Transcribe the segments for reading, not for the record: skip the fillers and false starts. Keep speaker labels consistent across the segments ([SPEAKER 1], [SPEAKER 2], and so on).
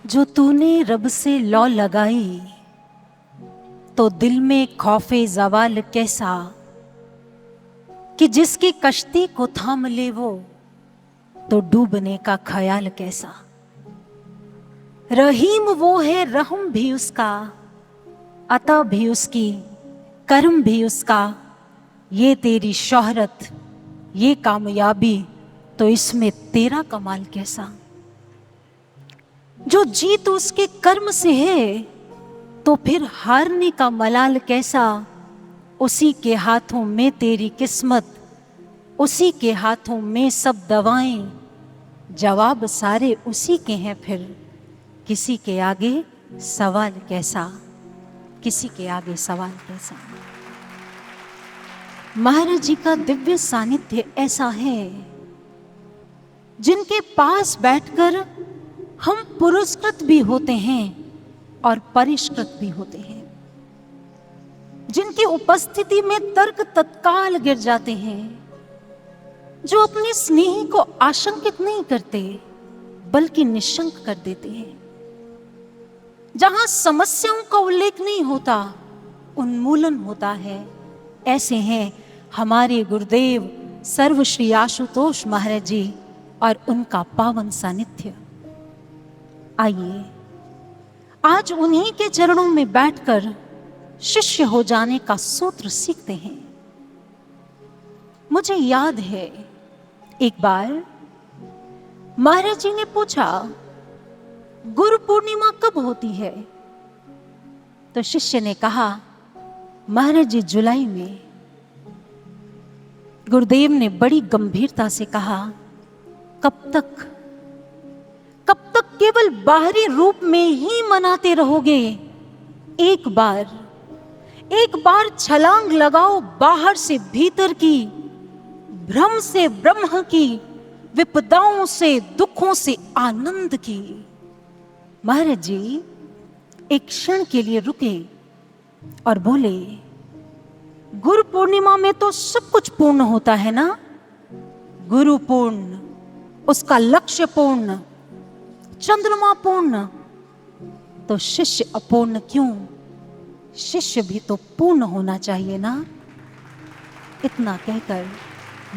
[SPEAKER 1] जो तूने रब से लौ लगाई तो दिल में खौफे जवाल कैसा, कि जिसकी कश्ती को थाम ले वो तो डूबने का ख्याल कैसा। रहीम वो है, रहम भी उसका, अता भी उसकी, कर्म भी उसका। ये तेरी शोहरत, ये कामयाबी, तो इसमें तेरा कमाल कैसा। जो जीत उसके कर्म से है तो फिर हारने का मलाल कैसा। उसी के हाथों में तेरी किस्मत, उसी के हाथों में सब दवाएं। जवाब सारे उसी के हैं, फिर किसी के आगे सवाल कैसा, किसी के आगे सवाल कैसा। महाराज जी का दिव्य सानिध्य ऐसा है जिनके पास बैठकर हम पुरस्कृत भी होते हैं और परिष्कृत भी होते हैं, जिनकी उपस्थिति में तर्क तत्काल गिर जाते हैं, जो अपने स्नेही को आशंकित नहीं करते बल्कि निशंक कर देते हैं। जहां समस्याओं का उल्लेख नहीं होता, उन्मूलन होता है। ऐसे हैं हमारे गुरुदेव सर्व श्री आशुतोष महाराज जी और उनका पावन सानिध्य। आइए आज उन्हीं के चरणों में बैठकर शिष्य हो जाने का सूत्र सीखते हैं। मुझे याद है एक बार महाराज जी ने पूछा, गुरु पूर्णिमा कब होती है? तो शिष्य ने कहा, महाराज जी जुलाई में। गुरुदेव ने बड़ी गंभीरता से कहा, कब तक? कब तक केवल बाहरी रूप में ही मनाते रहोगे? एक बार छलांग लगाओ बाहर से भीतर की, भ्रम से ब्रह्म की, विपदाओं से दुखों से आनंद की। महाराज जी एक क्षण के लिए रुके और बोले, गुरु पूर्णिमा में तो सब कुछ पूर्ण होता है ना। गुरु पूर्ण, उसका लक्ष्य पूर्ण, चंद्रमा पूर्ण, तो शिष्य अपूर्ण क्यों? शिष्य भी तो पूर्ण होना चाहिए ना। इतना कहकर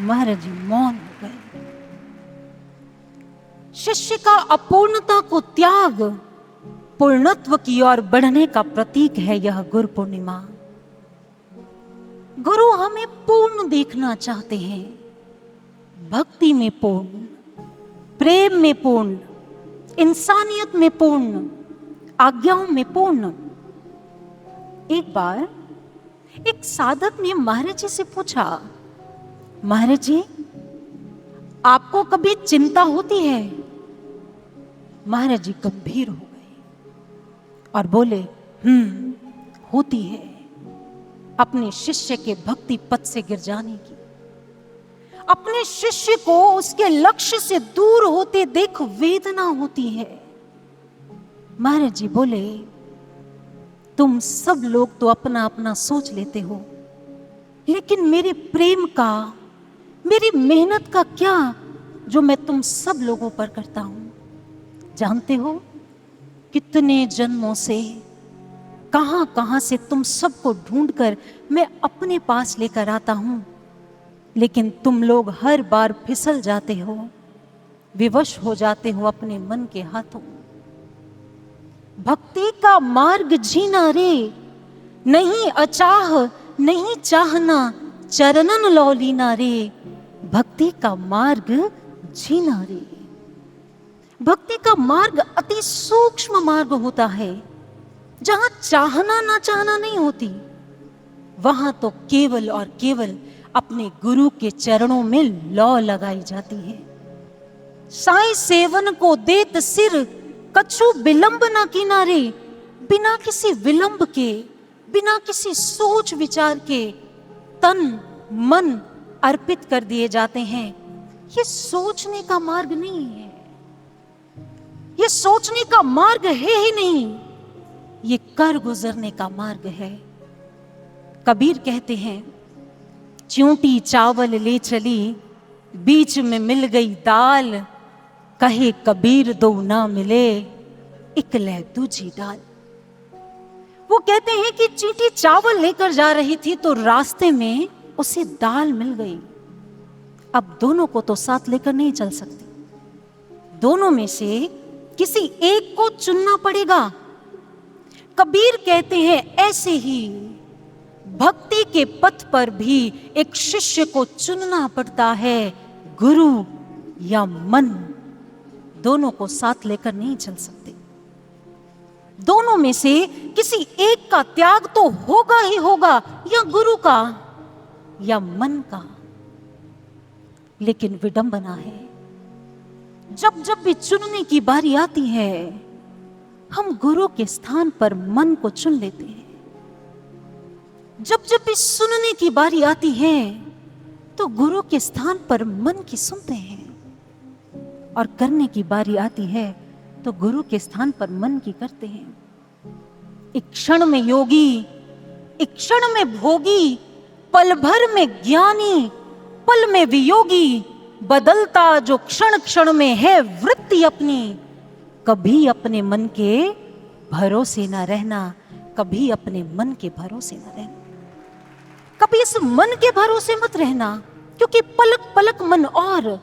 [SPEAKER 1] महाराज जी मौन हो गए। शिष्य का अपूर्णता को त्याग पूर्णत्व की ओर बढ़ने का प्रतीक है यह गुरु पूर्णिमा। गुरु हमें पूर्ण देखना चाहते हैं, भक्ति में पूर्ण, प्रेम में पूर्ण, इंसानियत में पूर्ण, आज्ञाओं में पूर्ण। एक बार एक साधक ने महाराज जी से पूछा, महाराज जी आपको कभी चिंता होती है? महाराज जी गंभीर हो गए और बोले, होती है। अपने शिष्य के भक्ति पथ से गिर जाने की, अपने शिष्य को उसके लक्ष्य से दूर होते देख वेदना होती है। महाराज जी बोले, तुम सब लोग तो अपना अपना सोच लेते हो, लेकिन मेरे प्रेम का, मेरी मेहनत का क्या जो मैं तुम सब लोगों पर करता हूं? जानते हो कितने जन्मों से, कहां कहां से तुम सबको ढूंढकर मैं अपने पास लेकर आता हूं, लेकिन तुम लोग हर बार फिसल जाते हो, विवश हो जाते हो अपने मन के हाथों। भक्ति का मार्ग जीना रे, नहीं अचाह नहीं चाहना, चरणन लौ लीना रे। भक्ति का मार्ग जीना रे। भक्ति का मार्ग अति सूक्ष्म मार्ग होता है, जहां चाहना ना चाहना नहीं होती, वहां तो केवल और केवल अपने गुरु के चरणों में लौ लगाई जाती है। साईं सेवन को देत सिर, कछु विलंब ना किनारे। बिना किसी विलंब के, बिना किसी सोच विचार के तन मन अर्पित कर दिए जाते हैं। ये सोचने का मार्ग नहीं है, ये सोचने का मार्ग है ही नहीं, ये कर गुजरने का मार्ग है। कबीर कहते हैं, चूंटी चावल ले चली, बीच में मिल गई दाल, कहे कबीर दो ना मिले, इकलै दूजी डाल। वो कहते हैं कि चींटी चावल लेकर जा रही थी तो रास्ते में उसे दाल मिल गई। अब दोनों को तो साथ लेकर नहीं चल सकती, दोनों में से किसी एक को चुनना पड़ेगा। कबीर कहते हैं ऐसे ही भक्ति के पथ पर भी एक शिष्य को चुनना पड़ता है, गुरु या मन। दोनों को साथ लेकर नहीं चल सकते, दोनों में से किसी एक का त्याग तो होगा ही होगा, या गुरु का या मन का। लेकिन विडंबना है, जब जब भी चुनने की बारी आती है हम गुरु के स्थान पर मन को चुन लेते हैं। जब जब भी सुनने की बारी आती है तो गुरु के स्थान पर मन की सुनते हैं, और करने की बारी आती है तो गुरु के स्थान पर मन की करते हैं। एक क्षण में योगी, एक क्षण में भोगी, पल भर में ज्ञानी, पल में वियोगी, बदलता जो क्षण क्षण में है वृत्ति अपनी। कभी अपने मन के भरोसे ना रहना, कभी अपने मन के भरोसे ना रहना, कभी इस मन के भरोसे मत रहना, क्योंकि पलक पलक मन और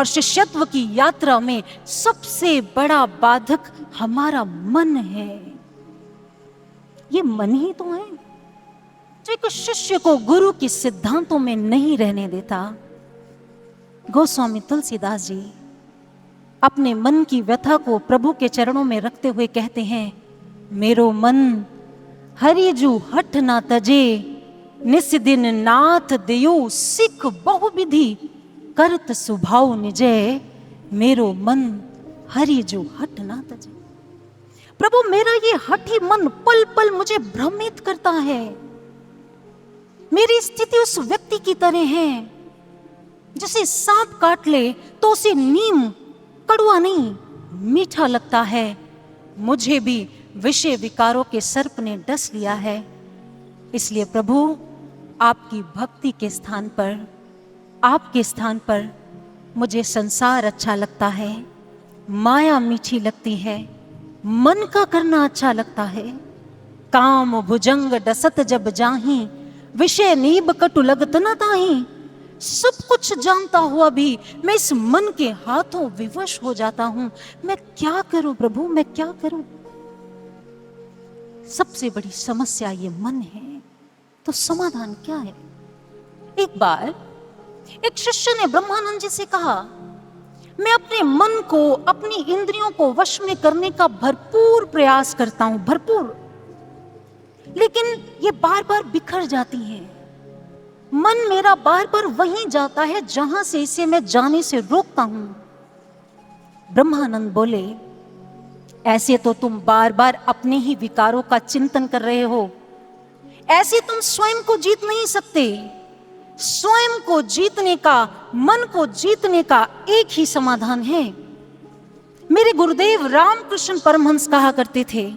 [SPEAKER 1] शिष्यत्व की यात्रा में सबसे बड़ा बाधक हमारा मन है। ये मन ही तो है जो एक शिष्य को गुरु के सिद्धांतों में नहीं रहने देता। गोस्वामी तुलसीदास जी अपने मन की व्यथा को प्रभु के चरणों में रखते हुए कहते हैं, मेरो मन हरिजू हठ ना तजे, निस दिन नाथ देयो सिख बहुविधि, करत सुभाव निजय, मेरो मन हरिजू हठ ना तजे। प्रभु मेरा ये हठी मन पल पल मुझे भ्रमित करता है। मेरी स्थिति उस व्यक्ति की तरह है जिसे सांप काट ले तो उसे नीम कड़वा नहीं मीठा लगता है। मुझे भी विषय विकारों के सर्प ने डस लिया है। इसलिए प्रभु आपकी भक्ति के स्थान पर, आपके स्थान पर मुझे संसार अच्छा लगता है, माया मीठी लगती है, मन का करना अच्छा लगता है। काम भुजंग डसत जब जाही, विषय नीब कटु लगत न ताही। सब कुछ जानता हुआ भी मैं इस मन के हाथों विवश हो जाता हूं। मैं क्या करूं प्रभु, मैं क्या करूं? सबसे बड़ी समस्या ये मन है, तो समाधान क्या है? एक बार एक शिष्य ने ब्रह्मानंद जी से कहा, मैं अपने मन को, अपनी इंद्रियों को वश में करने का भरपूर प्रयास करता हूं, भरपूर, लेकिन ये बार बार बिखर जाती हैं। मन मेरा बार बार वहीं जाता है जहां से इसे मैं जाने से रोकता हूं। ब्रह्मानंद बोले, ऐसे तो तुम बार बार अपने ही विकारों का चिंतन कर रहे हो, ऐसे तुम स्वयं को जीत नहीं सकते। स्वयं को जीतने का, मन को जीतने का एक ही समाधान है। मेरे गुरुदेव रामकृष्ण परमहंस कहा करते थे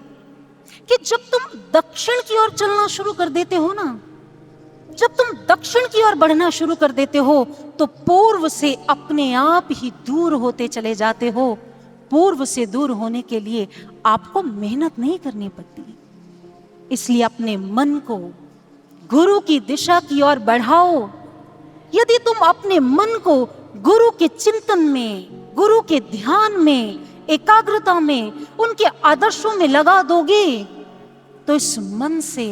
[SPEAKER 1] कि जब तुम दक्षिण की ओर चलना शुरू कर देते हो ना, जब तुम दक्षिण की ओर बढ़ना शुरू कर देते हो तो पूर्व से अपने आप ही दूर होते चले जाते हो। पूर्व से दूर होने के लिए आपको मेहनत नहीं करनी पड़ती। इसलिए अपने मन को गुरु की दिशा की ओर बढ़ाओ। यदि तुम अपने मन को गुरु के चिंतन में, गुरु के ध्यान में, एकाग्रता में, उनके आदर्शों में लगा दोगे तो इस मन से,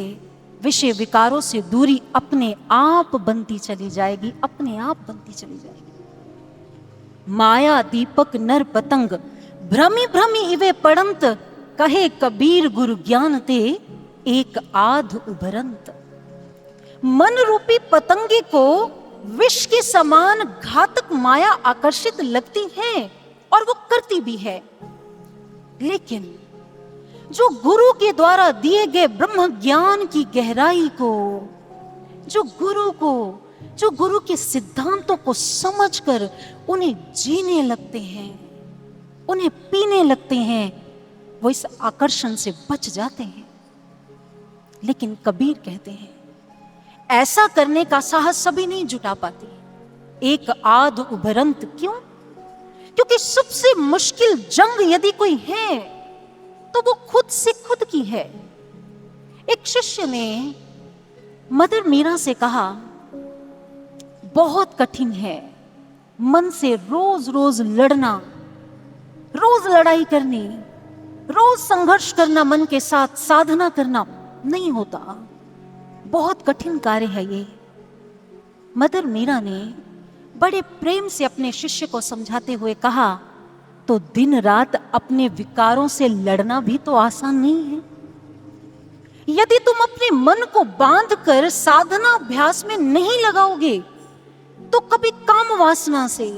[SPEAKER 1] विषय विकारों से दूरी अपने आप बनती चली जाएगी, अपने आप बनती चली जाएगी। माया दीपक नर पतंग भ्रमी भ्रमी इवे पड़ंत, कहे कबीर गुरु ज्ञान ते एक आध उभरंत। मन रूपी पतंगे को विष के समान घातक माया आकर्षित लगती है और वो करती भी है, लेकिन जो गुरु के द्वारा दिए गए ब्रह्म ज्ञान की गहराई को, जो गुरु के सिद्धांतों को समझकर उन्हें जीने लगते हैं, उन्हें पीने लगते हैं, वो इस आकर्षण से बच जाते हैं। लेकिन कबीर कहते हैं ऐसा करने का साहस सभी नहीं जुटा पाते। एक आध उभरंत, क्यों? क्योंकि सबसे मुश्किल जंग यदि कोई है तो वो खुद से खुद की है। एक शिष्य ने मदर मीरा से कहा, बहुत कठिन है मन से रोज रोज लड़ना, रोज लड़ाई करनी, रोज संघर्ष करना, मन के साथ साधना करना नहीं होता, बहुत कठिन कार्य है ये। मदर मीरा ने बड़े प्रेम से अपने शिष्य को समझाते हुए कहा, तो दिन रात अपने विकारों से लड़ना भी तो आसान नहीं है। यदि तुम अपने मन को बांधकर साधना अभ्यास में नहीं लगाओगे तो कभी काम वासना से,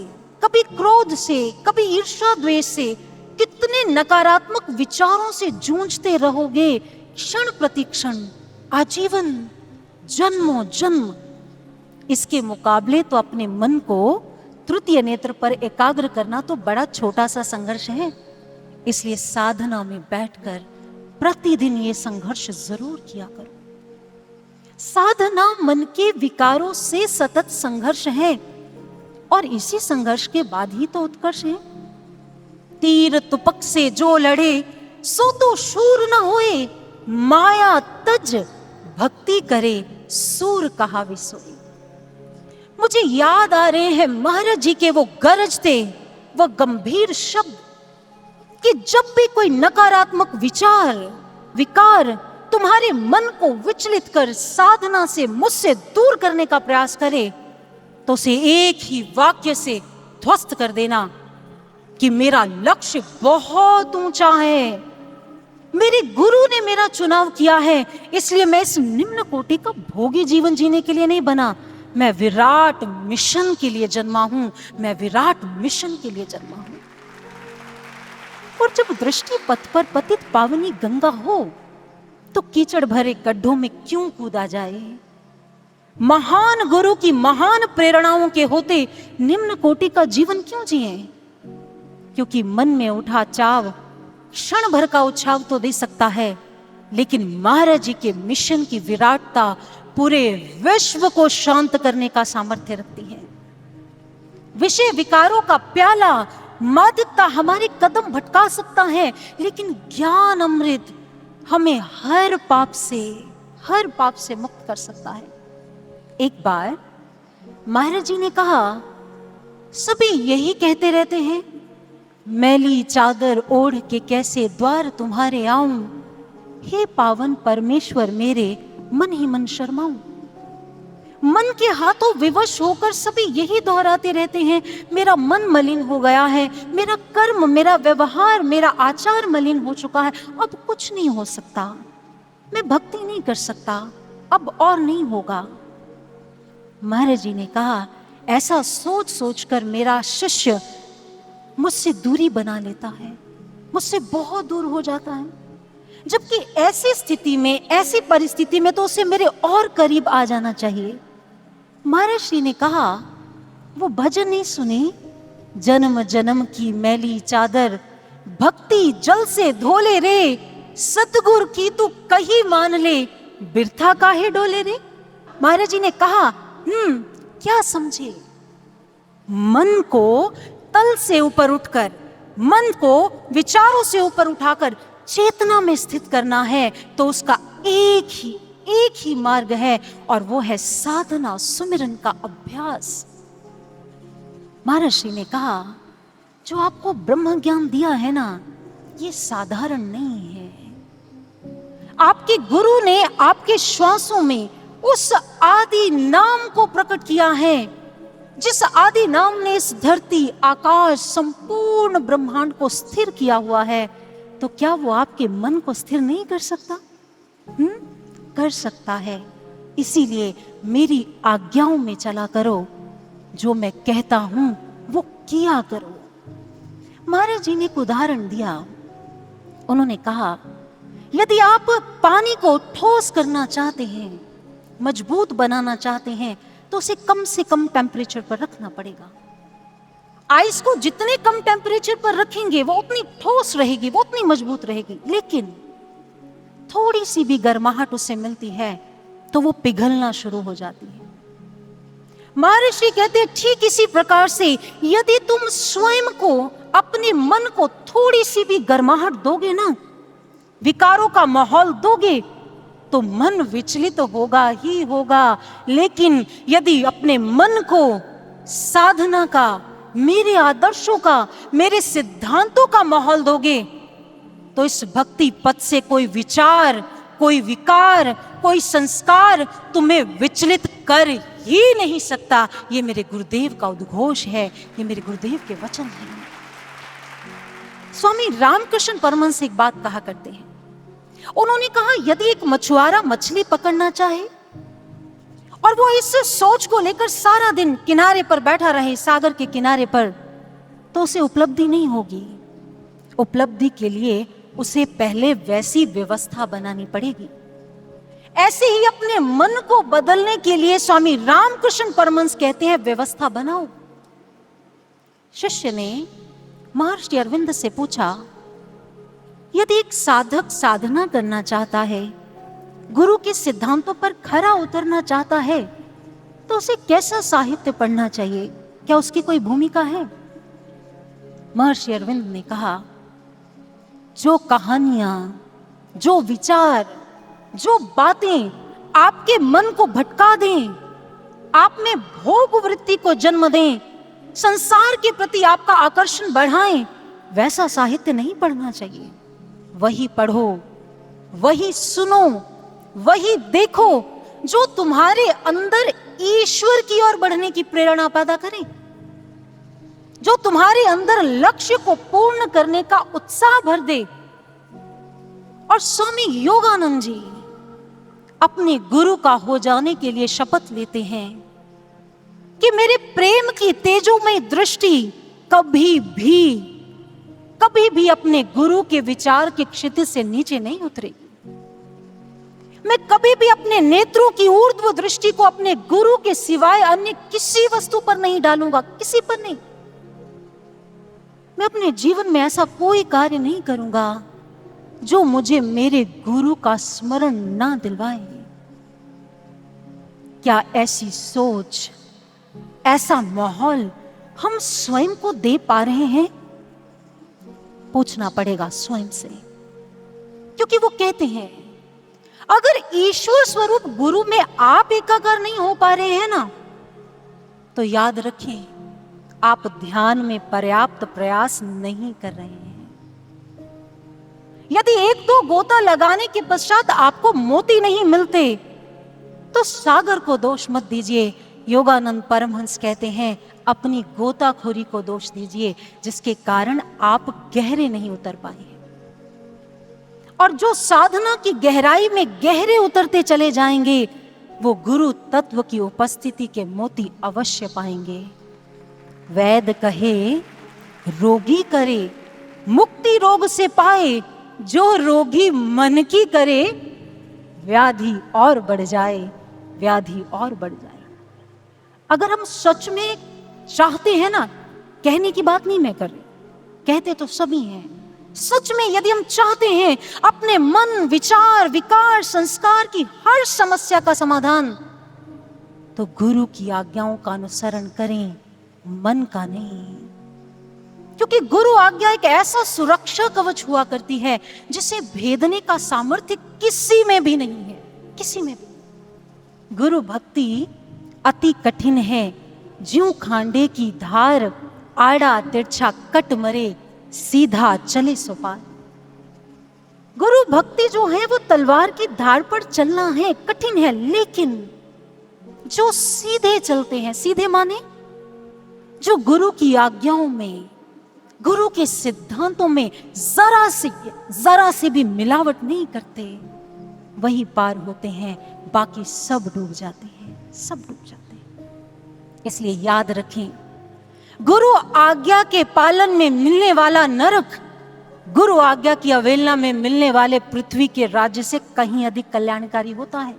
[SPEAKER 1] कभी क्रोध से, कभी ईर्ष्या द्वेष से, कितने नकारात्मक विचारों से जूझते रहोगे क्षण प्रति क्षण, आजीवन, जन्मों जन्म। इसके मुकाबले तो अपने मन को तृतीय नेत्र पर एकाग्र करना तो बड़ा छोटा सा संघर्ष है। इसलिए साधना में बैठकर प्रतिदिन ये संघर्ष जरूर किया करो। साधना मन के विकारों से सतत संघर्ष है और इसी संघर्ष के बाद ही तो उत्कर्ष है। तीर तुपक से जो लड़े सो तो शूर न होए, माया तज भक्ति करे सूर कहा विसोई। मुझे याद आ रहे हैं महाराज जी के वो गरजते, वो गंभीर शब्द कि जब भी कोई नकारात्मक विचार, विकार तुम्हारे मन को विचलित कर साधना से, मुझसे दूर करने का प्रयास करे तो उसे एक ही वाक्य से ध्वस्त कर देना कि मेरा लक्ष्य बहुत ऊंचा है, मेरे गुरु ने मेरा चुनाव किया है, इसलिए मैं इस निम्न कोटि का भोगी जीवन जीने के लिए नहीं बना, मैं विराट मिशन के लिए जन्मा हूं, मैं विराट मिशन के लिए जन्मा हूं। और जब दृष्टि पथ पर पतित पावनी गंगा हो तो कीचड़ भरे गड्ढों में क्यों कूदा जाए। महान गुरु की महान प्रेरणाओं के होते निम्न कोटि का जीवन क्यों जिए। क्योंकि मन में उठा चाव क्षण भर का उछाव तो दे सकता है, लेकिन महाराज जी के मिशन की विराटता पूरे विश्व को शांत करने का सामर्थ्य रखती है। विषय विकारों का प्याला, मादकता हमारे कदम भटका सकता है, लेकिन ज्ञान अमृत हमें हर पाप से मुक्त कर सकता है। एक बार महाराज जी ने कहा, सभी यही कहते रहते हैं, मैली चादर ओढ़ के कैसे द्वार तुम्हारे आऊं, हे पावन परमेश्वर मेरे मन ही मन शर्माऊं। मन के हाथों विवश होकर सभी यही दोहराते रहते हैं, मेरा मन मलिन हो गया है, मेरा कर्म, मेरा व्यवहार, मेरा आचार मलिन हो चुका है, अब कुछ नहीं हो सकता, मैं भक्ति नहीं कर सकता, अब और नहीं होगा। महाराज जी ने कहा, ऐसा सोच सोचकर मेरा शिष्य मुझसे दूरी बना लेता है, मुझसे बहुत दूर हो जाता है, जबकि ऐसी स्थिति में, ऐसी परिस्थिति में तो उसे मेरे और करीब आ जाना चाहिए। महाराज श्री ने कहा, वो भजन नहीं सुने, जन्म जन्म की मैली चादर भक्ति जल से धोले रे, सतगुर की तू कही मान ले, बिरथा काहे डोले रे। महाराज जी ने कहा, क्या समझे, मन को तल से ऊपर उठकर, मन को विचारों से ऊपर उठाकर चेतना में स्थित करना है तो उसका एक ही मार्ग है, और वो है साधना, सुमिरन का अभ्यास। महर्षि ने कहा, जो आपको ब्रह्म ज्ञान दिया है ना, ये साधारण नहीं है। आपके गुरु ने आपके श्वासों में उस आदि नाम को प्रकट किया है, जिस आदि नाम ने इस धरती, आकाश, संपूर्ण ब्रह्मांड को स्थिर किया हुआ है, तो क्या वो आपके मन को स्थिर नहीं कर सकता? कर सकता है। इसीलिए मेरी आज्ञाओं में चला करो, जो मैं कहता हूं वो किया करो। महाराज जी ने एक उदाहरण दिया। उन्होंने कहा, यदि आप पानी को ठोस करना चाहते हैं, मजबूत बनाना चाहते हैं, तो उसे कम से कम टेम्परेचर पर रखना पड़ेगा। आइस को जितने कम टेम्परेचर पर रखेंगे वो उतनी ठोस रहेगी, वो उतनी मजबूत रहेगी। लेकिन थोड़ी सी भी गर्माहट उसे मिलती है तो वो पिघलना शुरू हो जाती है। महर्षि कहते हैं, ठीक इसी प्रकार से यदि तुम स्वयं को, अपने मन को थोड़ी सी भी गर्माहट दोगे ना, विकारों का माहौल दोगे तो मन विचलित होगा ही होगा। लेकिन यदि अपने मन को साधना का, मेरे आदर्शों का, मेरे सिद्धांतों का माहौल दोगे तो इस भक्ति पथ से कोई विचार, कोई विकार, कोई संस्कार तुम्हें विचलित कर ही नहीं सकता। ये मेरे गुरुदेव का उद्घोष है, ये मेरे गुरुदेव के वचन हैं। स्वामी रामकृष्ण परमहंस एक बात कहा करते हैं। उन्होंने कहा, यदि एक मछुआरा मछली पकड़ना चाहे और वो इस सोच को लेकर सारा दिन किनारे पर बैठा रहे, सागर के किनारे पर, तो उसे उपलब्धि नहीं होगी। उपलब्धि के लिए उसे पहले वैसी व्यवस्था बनानी पड़ेगी। ऐसे ही अपने मन को बदलने के लिए स्वामी रामकृष्ण परमहंस कहते हैं, व्यवस्था बनाओ। शिष्य ने महर्षि अरविंद से पूछा, यदि एक साधक साधना करना चाहता है, गुरु के सिद्धांतों पर खरा उतरना चाहता है, तो उसे कैसा साहित्य पढ़ना चाहिए? क्या उसकी कोई भूमिका है? महर्षि अरविंद ने कहा, जो कहानियां, जो विचार, जो बातें आपके मन को भटका दें, आप में भोग वृत्ति को जन्म दें, संसार के प्रति आपका आकर्षण बढ़ाएं, वैसा साहित्य नहीं पढ़ना चाहिए। वही पढ़ो, वही सुनो, वही देखो जो तुम्हारे अंदर ईश्वर की ओर बढ़ने की प्रेरणा पैदा करे, जो तुम्हारे अंदर लक्ष्य को पूर्ण करने का उत्साह भर दे। और स्वामी योगानंद जी अपने गुरु का हो जाने के लिए शपथ लेते हैं कि मेरे प्रेम की तेजोमय दृष्टि कभी भी अपने गुरु के विचार के क्षितिज से नीचे नहीं उतरेगी। मैं कभी भी अपने नेत्रों की ऊर्ध्व दृष्टि को अपने गुरु के सिवाय अन्य किसी वस्तु पर नहीं डालूंगा, किसी पर नहीं। मैं अपने जीवन में ऐसा कोई कार्य नहीं करूंगा जो मुझे मेरे गुरु का स्मरण ना दिलवाए। क्या ऐसी सोच, ऐसा माहौल हम स्वयं को दे पा रहे हैं? पूछना पड़ेगा स्वयं से, क्योंकि वो कहते हैं, अगर ईश्वर स्वरूप गुरु में आप एकाकार नहीं हो पा रहे हैं ना, तो याद रखें आप ध्यान में पर्याप्त प्रयास नहीं कर रहे हैं। यदि एक दो गोता लगाने के पश्चात आपको मोती नहीं मिलते, तो सागर को दोष मत दीजिए। योगानंद परमहंस कहते हैं, अपनी गोताखोरी को दोष दीजिए, जिसके कारण आप गहरे नहीं उतर पाए। और जो साधना की गहराई में गहरे उतरते चले जाएंगे, वो गुरु तत्व की उपस्थिति के मोती अवश्य पाएंगे। वैद कहे रोगी करे, मुक्ति रोग से पाए, जो रोगी मन की करे, व्याधि और बढ़ जाए, व्याधि और बढ़ जाए। अगर हम सच में चाहते हैं ना, कहने की बात नहीं मैं कर रही, कहते तो सभी हैं। सच में यदि हम चाहते हैं अपने मन, विचार, विकार, संस्कार की हर समस्या का समाधान, तो गुरु की आज्ञाओं का अनुसरण करें, मन का नहीं। क्योंकि गुरु आज्ञा एक ऐसा सुरक्षा कवच हुआ करती है जिसे भेदने का सामर्थ्य किसी में भी नहीं है, किसी में भी। गुरु भक्ति अति कठिन है, ज्यों खांडे की धार, आड़ा तिरछा कट मरे, सीधा चले सो पार। गुरु भक्ति जो है वो तलवार की धार पर चलना है, कठिन है। लेकिन जो सीधे चलते हैं, सीधे माने जो गुरु की आज्ञाओं में, गुरु के सिद्धांतों में जरा से भी मिलावट नहीं करते, वही पार होते हैं। बाकी सब डूब जाते हैं, सब डूब जाते हैं। इसलिए याद रखें, गुरु आज्ञा के पालन में मिलने वाला नरक, गुरु आज्ञा की अवहेलना में मिलने वाले पृथ्वी के राज्य से कहीं अधिक कल्याणकारी होता है।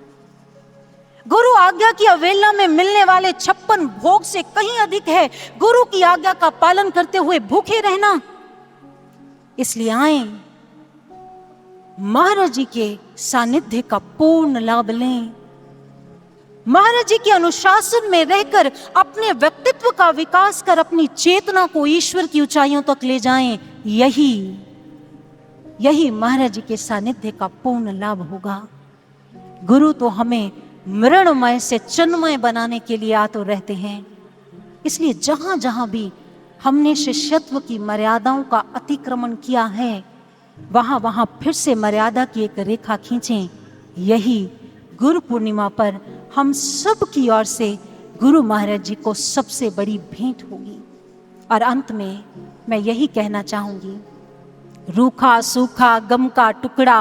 [SPEAKER 1] गुरु आज्ञा की अवहेलना में मिलने वाले 56 भोग से कहीं अधिक है गुरु की आज्ञा का पालन करते हुए भूखे रहना। इसलिए आए, महाराज जी के सानिध्य का पूर्ण लाभ लें, महाराज जी के अनुशासन में रहकर अपने व्यक्तित्व का विकास कर अपनी चेतना को ईश्वर की ऊंचाइयों तक ले जाएं। यही यही महाराज जी के सानिध्य का पूर्ण लाभ होगा। गुरु तो हमें मृणमय से चिन्मय बनाने के लिए आतुर रहते हैं। इसलिए जहां जहां भी हमने शिष्यत्व की मर्यादाओं का अतिक्रमण किया है, वहां वहां फिर से मर्यादा की एक रेखा खींचें। यही गुरु पूर्णिमा पर हम सब की ओर से गुरु महाराज जी को सबसे बड़ी भेंट होगी। और अंत में मैं यही कहना चाहूंगी, रूखा सूखा गम का टुकड़ा,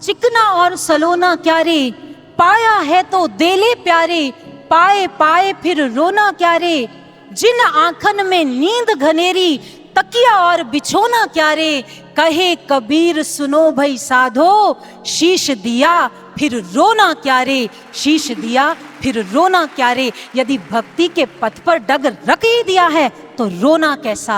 [SPEAKER 1] चिकना और सलोना क्या रे, पाया है तो देले प्यारे, पाए पाए फिर रोना क्या रे, जिन आंखन में नींद घनेरी, तकिया और बिछोना क्या रे, कहे कबीर सुनो भई साधो, शीश दिया फिर रोना क्या रे, शीश दिया फिर रोना क्या रे। यदि भक्ति के पथ पर डग रख ही दिया है तो रोना कैसा,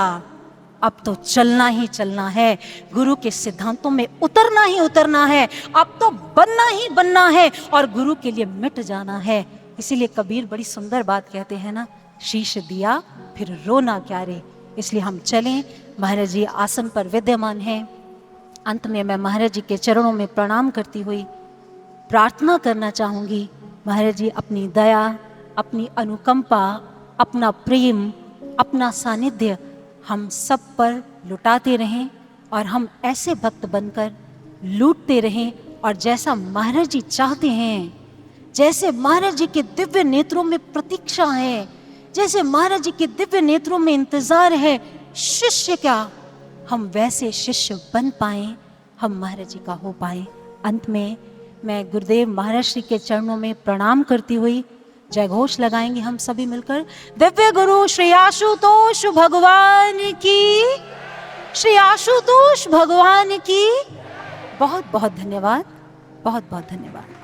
[SPEAKER 1] अब तो चलना ही चलना है, गुरु के सिद्धांतों में उतरना ही उतरना है, अब तो बनना ही बनना है और गुरु के लिए मिट जाना है। इसीलिए कबीर बड़ी सुंदर बात कहते हैं ना, शीश दिया फिर रोना क्या रे। इसलिए हम चलें, महाराज जी आसन पर विद्यमान हैं। अंत में मैं महाराज जी के चरणों में प्रणाम करती हुई प्रार्थना करना चाहूँगी, महाराज जी अपनी दया, अपनी अनुकंपा, अपना प्रेम, अपना सानिध्य हम सब पर लुटाते रहें और हम ऐसे भक्त बनकर लूटते रहें। और जैसा महाराज जी चाहते हैं, जैसे महाराज जी के दिव्य नेत्रों में प्रतीक्षा है, जैसे महाराज जी के दिव्य नेत्रों में इंतजार है, शिष्य क्या, हम वैसे शिष्य बन पाए, हम महाराज जी का हो पाए। अंत में मैं गुरुदेव महाराज श्री के चरणों में प्रणाम करती हुई जय घोष लगाएंगे हम सभी मिलकर। दिव्य गुरु श्री आशुतोष भगवान की, श्री आशुतोष भगवान की। बहुत बहुत धन्यवाद, बहुत बहुत धन्यवाद।